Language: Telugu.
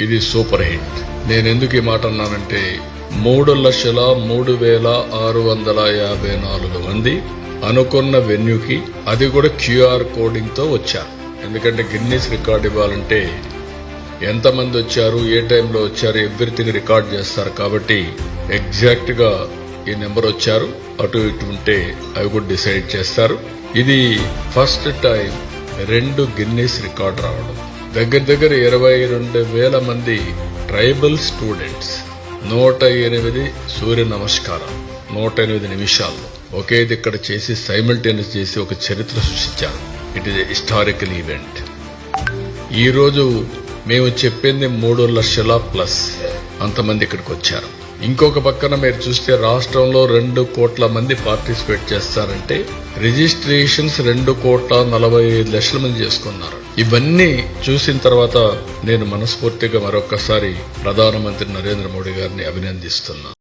ఇది సూపర్ హిట్. నేను ఎందుకు ఈ మాట అన్నానంటే 3,03,654 మంది అనుకున్న వెన్యూకి, అది కూడా QR కోడింగ్ తో వచ్చారు. ఎందుకంటే గిన్నీస్ రికార్డ్ ఇవ్వాలంటే ఎంతమంది వచ్చారు, ఏ టైంలో వచ్చారు, ఎవ్రీథింగ్ రికార్డ్ చేస్తారు. కాబట్టి ఎగ్జాక్ట్ గా ఈ నెంబర్ వచ్చారు, అటు ఇటు ఉంటే అవి కూడా డిసైడ్ చేస్తారు. ఇది ఫస్ట్ టైం 2 గిన్నీస్ రికార్డ్ రావడం. దగ్గర 22,000 మంది ట్రైబల్ స్టూడెంట్స్ 108 సూర్య నమస్కారం 108 నిమిషాల్లో ఒకేది ఇక్కడ చేసి సైమల్టేనియస్ చేసి ఒక చరిత్ర సృష్టించారు. It is historical event. ఈ రోజు మేము చెప్పింది 3 లక్షల ప్లస్ అంతమంది ఇక్కడికి వచ్చారు. ఇంకొక పక్కన మీరు చూస్తే రాష్ట్రంలో 2 కోట్ల మంది పార్టిసిపేట్ చేస్తారంటే రిజిస్ట్రేషన్స్ 2,45,00,000 మంది చేసుకున్నారు. ఇవన్నీ చూసిన తర్వాత నేను మనస్ఫూర్తిగా మరొకసారి ప్రధానమంత్రి నరేంద్ర మోడీ గారిని అభినందిస్తున్నాను.